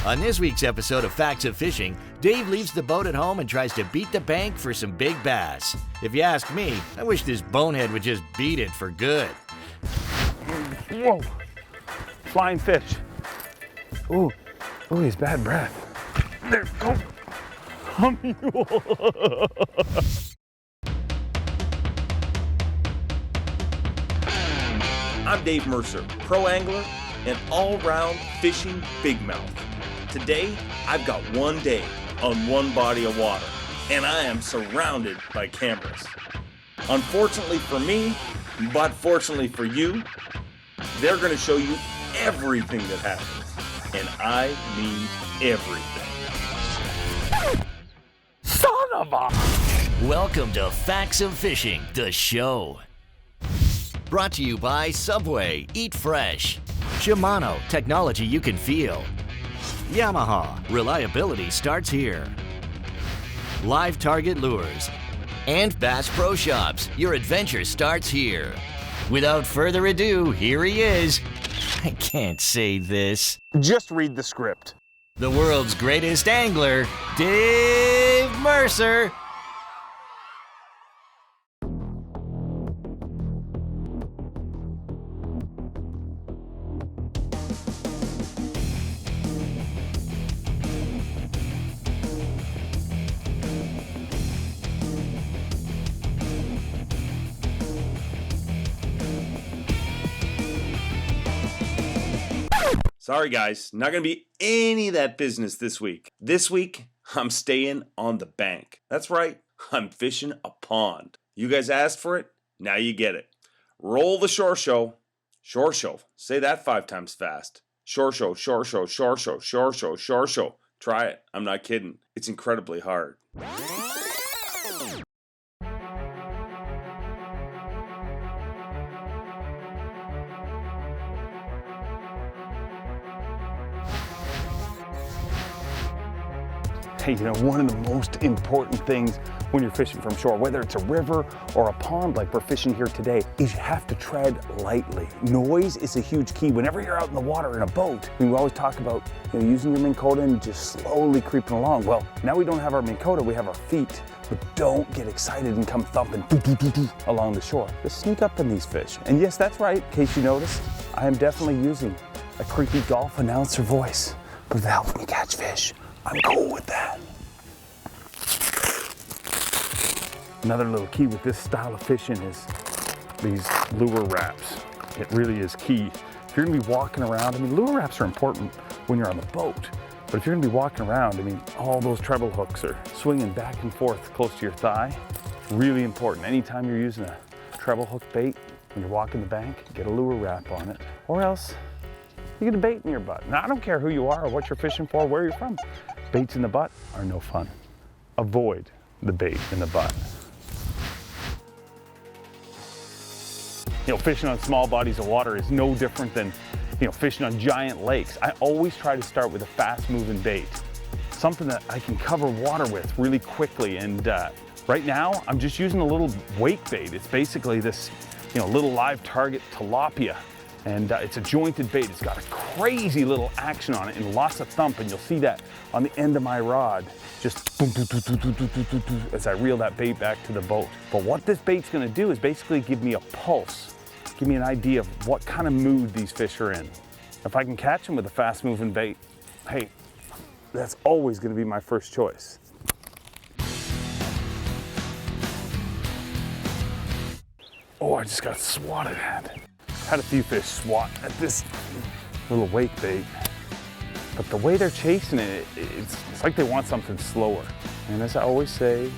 On this week's episode of Facts of Fishing, Dave leaves the boat at home and tries to beat the bank for some big bass. If you ask me, I wish this bonehead would just beat it for good. Whoa, flying fish. Ooh, he's bad breath. There, go. I'm Dave Mercer, pro angler and all-round fishing big mouth. Today, I've got one day on one body of water, and I am surrounded by cameras. Unfortunately for me, but fortunately for you, they're going to show you everything that happens, and I mean everything. Son of a... Welcome to Facts of Fishing, the show. Brought to you by Subway, Eat Fresh. Shimano, technology you can feel. Yamaha, reliability starts here. Live Target Lures. And Bass Pro Shops, your adventure starts here. Without further ado, here he is. I can't say this. Just read the script. The world's greatest angler, Dave Mercer. Sorry guys, not going to be any of that business this week. This week, I'm staying on the bank. That's right, I'm fishing a pond. You guys asked for it, now you get it. Roll the shore show. Shore show. Say that 5 times fast. Shore show, shore show, shore show, shore show, shore show. Try it, I'm not kidding. It's incredibly hard. Hey, you know, one of the most important things when you're fishing from shore, whether it's a river or a pond like we're fishing here today, is you have to tread lightly. Noise is a huge key. Whenever you're out in the water in a boat, we always talk about using your Minn Kota and just slowly creeping along. Well, now we don't have our Minn Kota, we have our feet. But don't get excited and come thumping along the shore. Just sneak up on these fish. And yes, that's right, in case you noticed, I am definitely using a creepy golf announcer voice, but if it helps me catch fish, I'm cool with that. Another little key with this style of fishing is these lure wraps. It really is key. If you're gonna be walking around, lure wraps are important when you're on the boat, but if you're gonna be walking around, all those treble hooks are swinging back and forth close to your thigh. Really important. Anytime you're using a treble hook bait, when you're walking the bank, get a lure wrap on it, or else you get a bait in your butt. Now, I don't care who you are or what you're fishing for, where you're from. Baits in the butt are no fun. Avoid the bait in the butt. Fishing on small bodies of water is no different than, fishing on giant lakes. I always try to start with a fast-moving bait, something that I can cover water with really quickly. And right now, I'm just using a little wake bait. It's basically this, little live target tilapia. And it's a jointed bait. It's got a crazy little action on it and lots of thump, and you'll see that on the end of my rod, just boom, boom, boom, boom, boom, boom, boom, boom, boom, as I reel that bait back to the boat. But what this bait's gonna do is basically give me a pulse, give me an idea of what kind of mood these fish are in. If I can catch them with a fast-moving bait, hey, that's always gonna be my first choice. Oh, I just got swatted at. Had a few fish swat at this little wake bait, but the way they're chasing it, it's like they want something slower. And as I always say,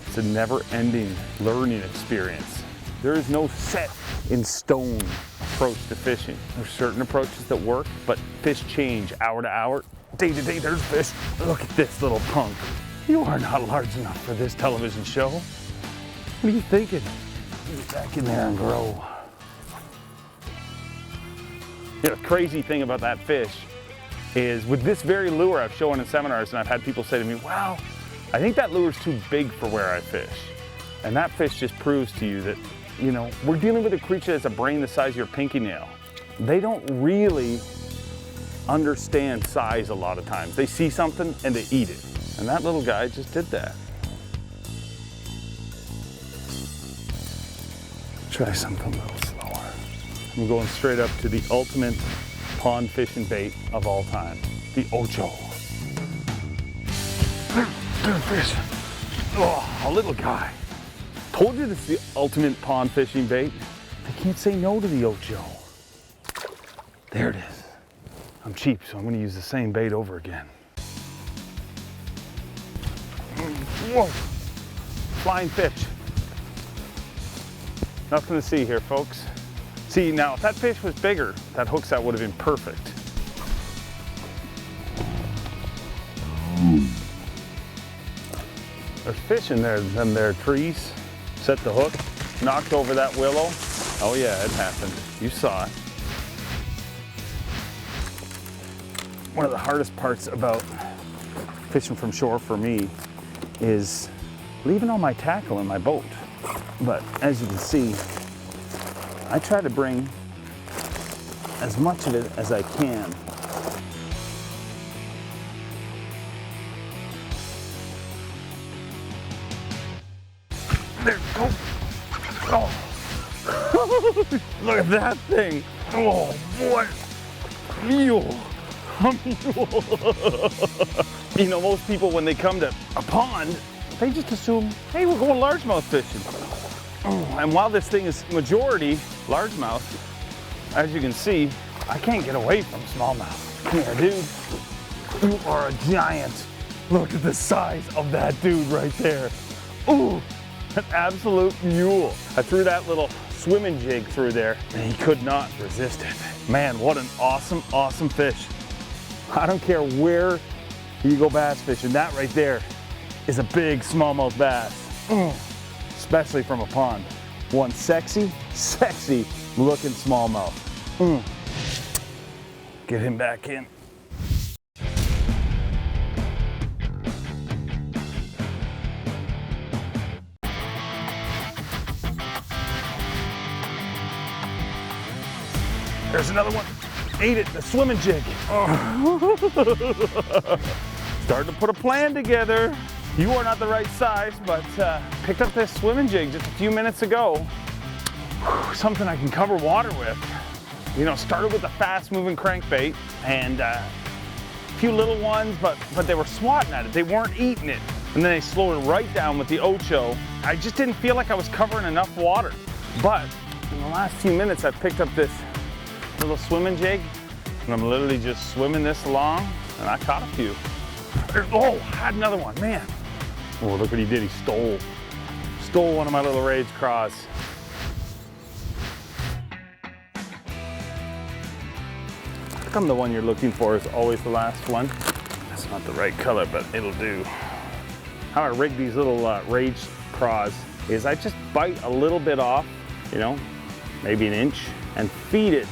it's a never-ending learning experience. There is no set in stone approach to fishing. There's certain approaches that work, but fish change hour to hour, day to day. There's fish. Look at this little punk. You are not large enough for this television show. What are you thinking? Get back in there and grow. The crazy thing about that fish is with this very lure I've shown in seminars, and I've had people say to me, wow, I think that lure's too big for where I fish. And that fish just proves to you that, we're dealing with a creature that's a brain the size of your pinky nail. They don't really understand size a lot of times. They see something and they eat it. And that little guy just did that. Try something a little slower. I'm going straight up to the ultimate pond fishing bait of all time, the Ocho. Fish. Oh, a little guy. Told you this is the ultimate pond fishing bait. I can't say no to the Ocho. There it is. I'm cheap, so I'm going to use the same bait over again. Whoa! Flying fish. Nothing to see here, folks. See, now if that fish was bigger, that hook set would have been perfect. There's fish in there, them there trees. Set the hook, knocked over that willow. Oh yeah, it happened. You saw it. One of the hardest parts about fishing from shore for me is leaving all my tackle in my boat. But as you can see, I try to bring as much of it as I can. There, go. Oh. Look at that thing. Oh boy. Mule. You know, most people when they come to a pond, they just assume, hey, we're going largemouth fishing. And while this thing is majority largemouth, as you can see, I can't get away from smallmouth. Come here, dude. You are a giant. Look at the size of that dude right there. Ooh, an absolute mule. I threw that little Swimmin Jig through there and he could not resist it. Man, what an awesome, awesome fish. I don't care where you go bass fishing, that right there is a big smallmouth bass. Especially from a pond. One sexy, sexy looking smallmouth. Get him back in. There's another one. Ate it, the Swimmin Jig. Oh. Starting to put a plan together. You are not the right size, but picked up this Swimmin Jig just a few minutes ago. Something I can cover water with. You know, started with a fast moving crankbait and a few little ones, but they were swatting at it. They weren't eating it. And then they slowed it right down with the Ocho. I just didn't feel like I was covering enough water. But in the last few minutes, I picked up this little Swimmin Jig and I'm literally just swimming this along and I caught a few. Oh, I had another one, man. Oh, look what he did, he stole one of my little Rage craws. How come the one you're looking for is always the last one? That's not the right color, but it'll do. How I rig these little Rage craws is I just bite a little bit off, you know, maybe an inch, and feed it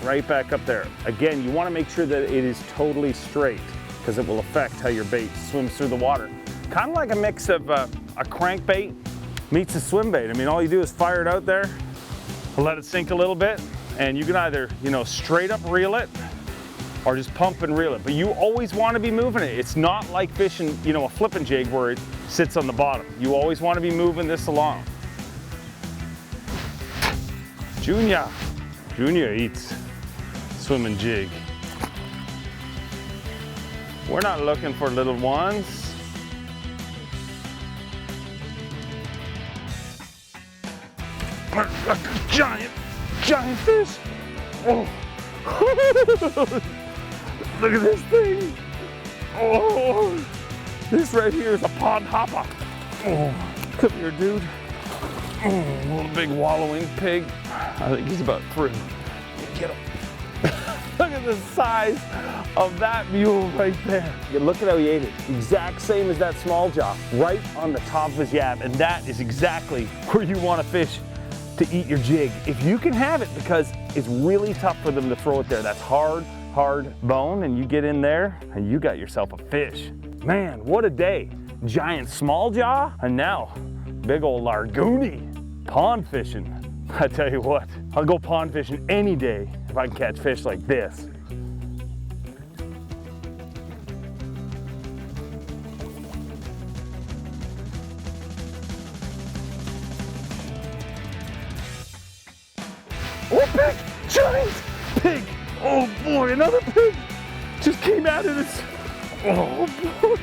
right back up there. Again, you want to make sure that it is totally straight because it will affect how your bait swims through the water. Kind of like a mix of a crankbait meets a swim bait. I mean, all you do is fire it out there, let it sink a little bit, and you can either, you know, straight up reel it or just pump and reel it. But you always want to be moving it. It's not like fishing, you know, a flipping jig where it sits on the bottom. You always want to be moving this along. Junior eats Swimmin Jig. We're not looking for little ones. Giant fish. Oh. Look at this thing. Oh, this right here is a pond hopper. Oh, come here, dude. Oh, little big wallowing pig. I think he's about 3. Get him. Look at the size of that mule right there. Look at how he ate it. Exact same as that small jaw, right on the top of his yab. And that is exactly where you want to fish to eat your jig. If you can have it, because it's really tough for them to throw it there. That's hard bone, and you get in there and you got yourself a fish. Man, what a day. Giant small jaw, and now big old largoony. Pond fishing. I tell you what, I'll go pond fishing any day if I can catch fish like this. Oh, pig! Giant pig! Oh boy, another pig! Just came out of this. Oh boy!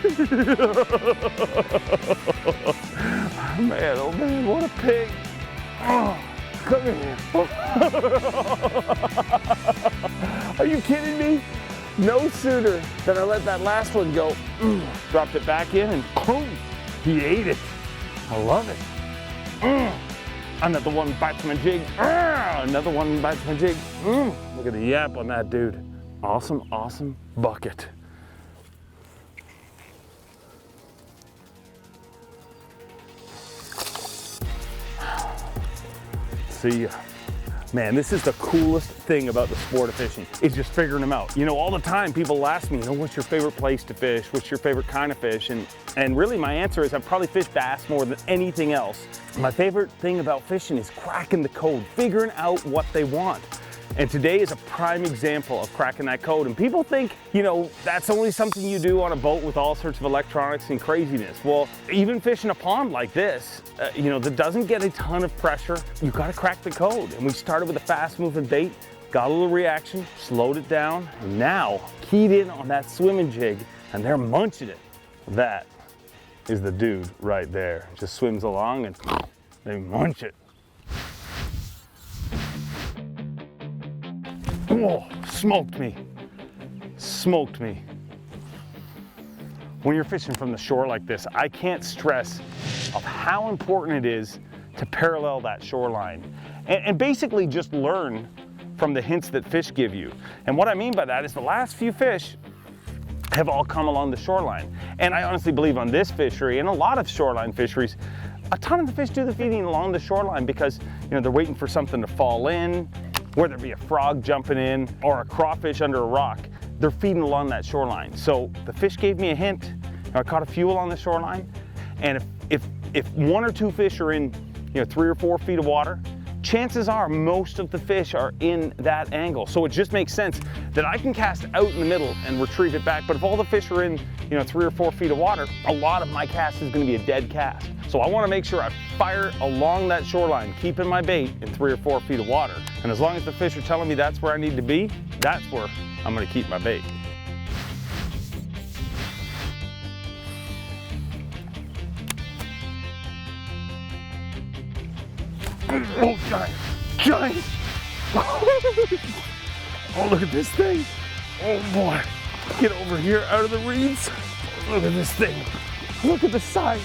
Man, oh man, what a pig! Oh, come here! Are you kidding me? No sooner than I let that last one go, dropped it back in, and boom, he ate it. I love it. Another one bites my jig. Another one bites my jig. Look at the yap on that dude. Awesome, awesome bucket. See ya. Man, this is the coolest thing about the sport of fishing, is just figuring them out. You know, all the time people ask me, what's your favorite place to fish? What's your favorite kind of fish? And really my answer is I've probably fished bass more than anything else. My favorite thing about fishing is cracking the code, figuring out what they want. And today is a prime example of cracking that code. And people think, that's only something you do on a boat with all sorts of electronics and craziness. Well, even fishing a pond like this, that doesn't get a ton of pressure, you gotta crack the code. And we started with a fast moving bait, got a little reaction, slowed it down, and now keyed in on that Swimmin Jig, and they're munching it. That is the dude right there. Just swims along and they munch it. Oh, smoked me. Smoked me. When you're fishing from the shore like this, I can't stress of how important it is to parallel that shoreline and basically just learn from the hints that fish give you. And what I mean by that is the last few fish have all come along the shoreline. And I honestly believe on this fishery and a lot of shoreline fisheries, a ton of the fish do the feeding along the shoreline because they're waiting for something to fall in, whether it be a frog jumping in or a crawfish under a rock. They're feeding along that shoreline. So the fish gave me a hint. I caught a few along the shoreline, and if one or two fish are in 3 or 4 feet of water, chances are most of the fish are in that angle. So it just makes sense that I can cast out in the middle and retrieve it back. But if all the fish are in 3 or 4 feet of water, a lot of my cast is going to be a dead cast. So I want to make sure I fire along that shoreline, keeping my bait in 3 or 4 feet of water. And as long as the fish are telling me that's where I need to be, that's where I'm going to keep my bait. Oh, giant. Oh, look at this thing. Oh boy, get over here out of the reeds. Look at this thing. Look at the size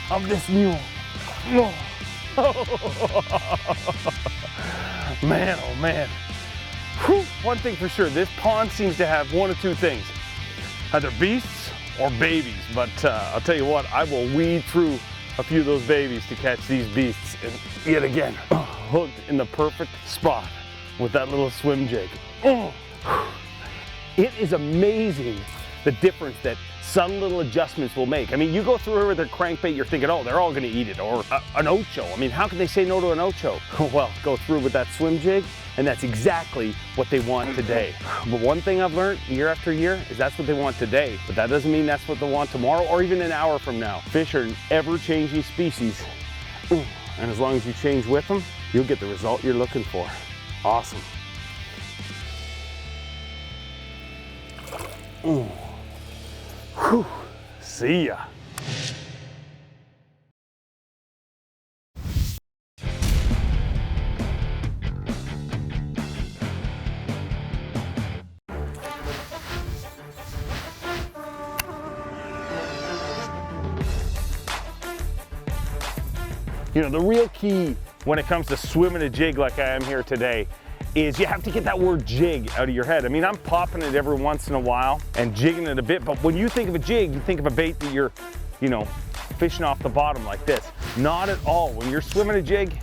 of this mule. Oh. Man, oh man. Whew. One thing for sure, this pond seems to have one of two things, either beasts or babies. But I'll tell you what, I will weed through a few of those babies to catch these beasts. And yet again, hooked in the perfect spot with that little swim jig. Oh. It is amazing the difference that some little adjustments will make. I mean, you go through with a crankbait, you're thinking, oh, they're all gonna eat it, or an ocho. I mean, how can they say no to an ocho? Well, go through with that swim jig, and that's exactly what they want today. But one thing I've learned year after year is that's what they want today, but that doesn't mean that's what they want tomorrow or even an hour from now. Fish are an ever-changing species, and as long as you change with them, you'll get the result you're looking for. Awesome. Whew. See ya. The real key when it comes to swimming a jig like I am here today is you have to get that word jig out of your head. I mean, I'm popping it every once in a while and jigging it a bit, but when you think of a jig, you think of a bait that you're, fishing off the bottom like this. Not at all. When you're swimming a jig,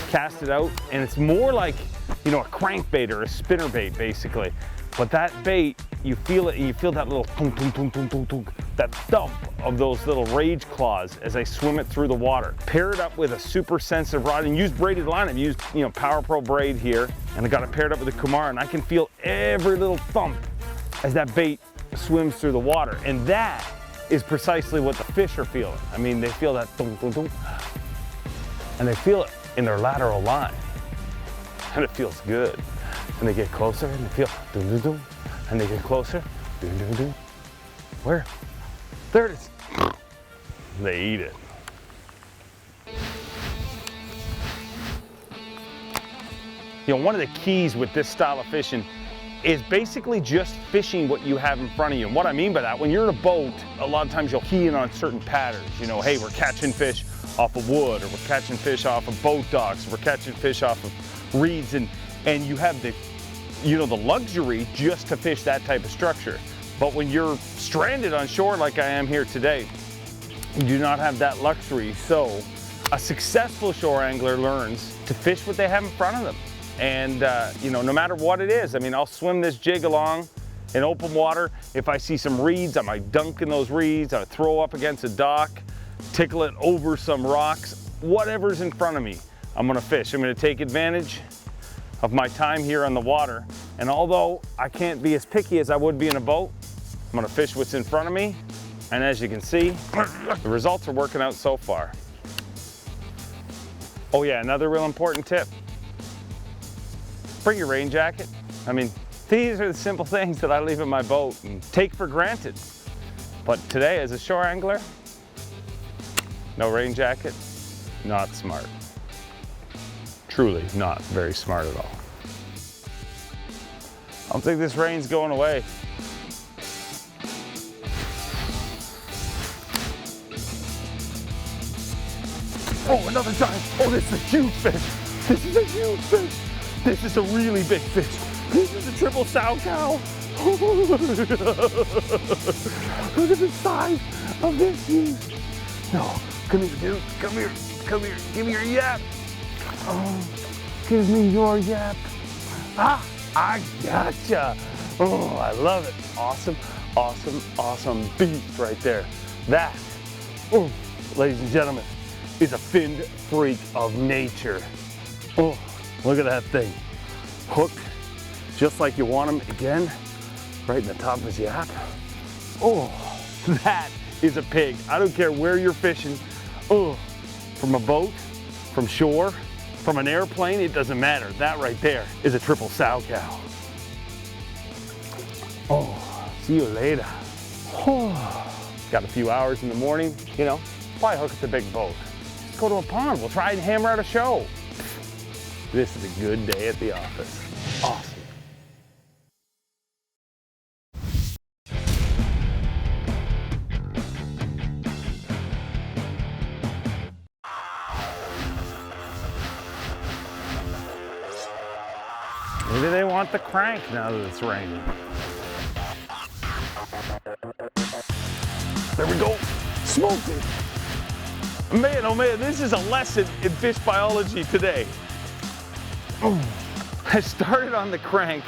cast it out, and it's more like, a crankbait or a spinner bait, basically. But that bait, you feel it, and you feel that little tunk, tunk, tunk, tunk, tunk, tunk, that thump of those little rage claws as I swim it through the water. Pair it up with a super sensitive rod and use braided line. I've used, Power Pro braid here, and I got it paired up with a Kumar, and I can feel every little thump as that bait swims through the water. And that is precisely what the fish are feeling. I mean, they feel that thunk, thunk, thunk, and they feel it in their lateral line. and it feels good. And they get closer and they feel doom doom doom, and they get closer, doom doom doom. Where? There it is. They eat it. You know, one of the keys with this style of fishing is basically just fishing what you have in front of you. And what I mean by that, when you're in a boat, a lot of times you'll key in on certain patterns. You know, hey, we're catching fish off of wood, or we're catching fish off of boat docks, or we're catching fish off of reeds, and you have the, you know, the luxury just to fish that type of structure. But when you're stranded on shore like I am here today, you do not have that luxury. So a successful shore angler learns to fish what they have in front of them. And you know, no matter what it is, I mean, I'll swim this jig along in open water. If I see some reeds, I might dunk in those reeds. I throw up against a dock, tickle it over some rocks, whatever's in front of me, I'm gonna fish. I'm gonna take advantage of my time here on the water. And although I can't be as picky as I would be in a boat, I'm gonna fish what's in front of me. And as you can see, the results are working out so far. Oh yeah, another real important tip. Bring your rain jacket. I mean, these are the simple things that I leave in my boat and take for granted. But today, as a shore angler, no rain jacket, not smart. Truly not very smart at all. I don't think this rain's going away. Oh, another time. Oh, this is a huge fish. This is a huge fish. This is a really big fish. This is a triple sow cow. Look at the size of this huge. No, come here, dude. Come here. Come here. Give me your yap. Oh, give me your yap. Ah, I gotcha. Oh, I love it. Awesome, awesome, awesome beast right there. That, oh, ladies and gentlemen, is a finned freak of nature. Oh, look at that thing. Hooked just like you want him, again, right in the top of his yap. Oh, that is a pig. I don't care where you're fishing. Oh, from a boat, from shore, from an airplane, it doesn't matter. That right there is a triple sow cow. Oh, see you later. Oh, got a few hours in the morning, you know, probably hook up the big boat. Let's go to a pond. We'll try and hammer out a show. This is a good day at the office. Awesome. Maybe they want the crank now that it's raining. There we go. Smoked it. Man, oh man, this is a lesson in fish biology today. Oh, I started on the crank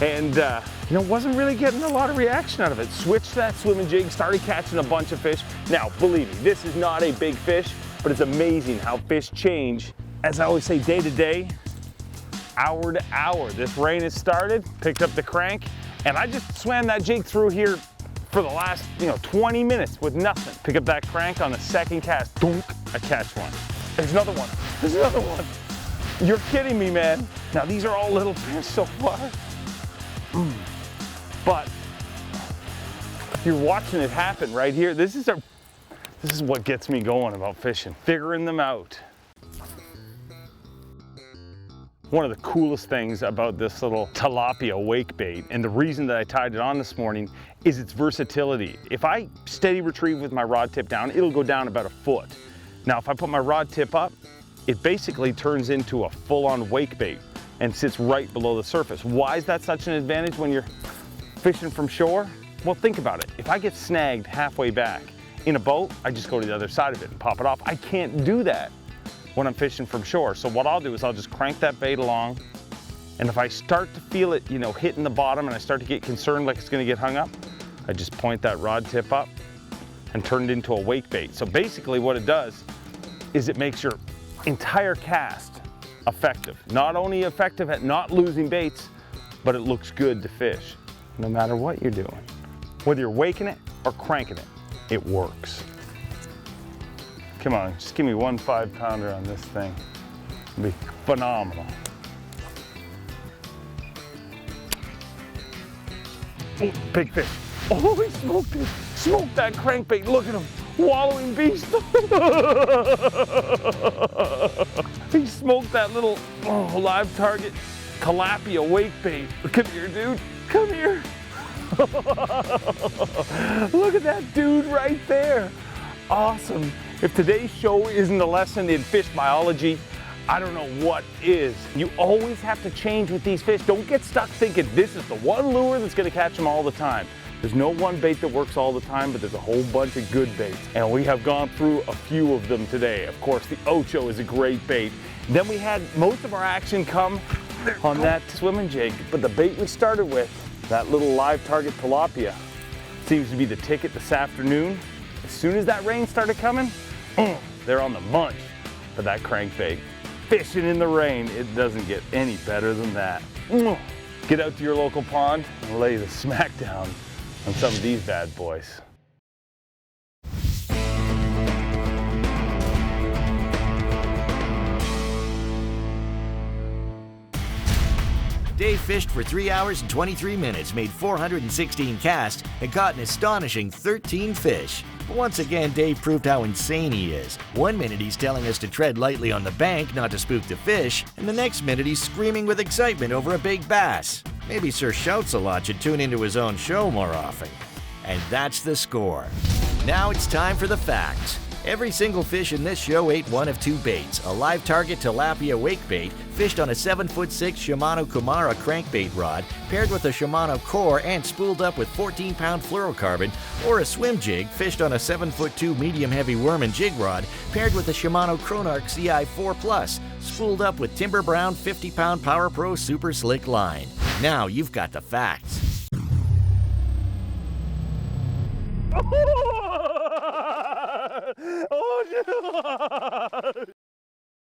and you know, wasn't really getting a lot of reaction out of it. Switched that Swimmin Jig, started catching a bunch of fish. Now, believe me, this is not a big fish, but it's amazing how fish change. As I always say, day to day, hour to hour. This rain has started, picked up the crank, and I just swam that jig through here for the last, 20 minutes with nothing. Pick up that crank on the second cast, dunk, I catch one. There's another one, there's another one. You're kidding me, man. Now these are all little fish so far. But if you're watching it happen right here, this is what gets me going about fishing, figuring them out. One of the coolest things about this little tilapia wake bait, and the reason that I tied it on this morning, is its versatility. If I steady retrieve with my rod tip down, it'll go down about a foot. Now, if I put my rod tip up, it basically turns into a full-on wake bait and sits right below the surface. Why is that such an advantage when you're fishing from shore? Well, think about it. If I get snagged halfway back in a boat, I just go to the other side of it and pop it off. I can't do that when I'm fishing from shore. So what I'll do is I'll just crank that bait along, and if I start to feel it, hitting the bottom and I start to get concerned like it's gonna get hung up, I just point that rod tip up and turn it into a wake bait. So basically what it does is it makes your entire cast effective. Not only effective at not losing baits, but it looks good to fish, no matter what you're doing. Whether you're waking it or cranking it, it works. Come on, just give me one 5-pounder on this thing. It'll be phenomenal. Oh, big fish. Oh, he smoked it. Smoked that crankbait. Look at him. Wallowing beast. He smoked that little live target tilapia wake bait. Come here, dude. Come here. Look at that dude right there. Awesome. If today's show isn't a lesson in fish biology, I don't know what is. You always have to change with these fish. Don't get stuck thinking this is the one lure that's going to catch them all the time. There's no one bait that works all the time, but there's a whole bunch of good baits. And we have gone through a few of them today. Of course, the Ocho is a great bait. Then we had most of our action come on that Swimmin Jig. But the bait we started with, that little live target tilapia, seems to be the ticket this afternoon. As soon as that rain started coming, they're on the munch for that crankbait. Fishing in the rain, it doesn't get any better than that. Get out to your local pond and lay the smack down on some of these bad boys. Dave fished for 3 hours and 23 minutes, made 416 casts, and caught an astonishing 13 fish. But once again, Dave proved how insane he is. One minute he's telling us to tread lightly on the bank not to spook the fish, and the next minute he's screaming with excitement over a big bass. Maybe Sir Shouts-a-Lot should tune into his own show more often. And that's the score. Now it's time for the facts. Every single fish in this show ate one of two baits, a live target tilapia wake bait fished on a 7'6" Shimano Kumara crankbait rod paired with a Shimano core and spooled up with 14-pound fluorocarbon, or a swim jig fished on a 7'2" medium-heavy worm and jig rod paired with a Shimano Chronarch CI4 Plus, spooled up with Timber Brown 50-pound Power Pro Super Slick line. Now you've got the facts.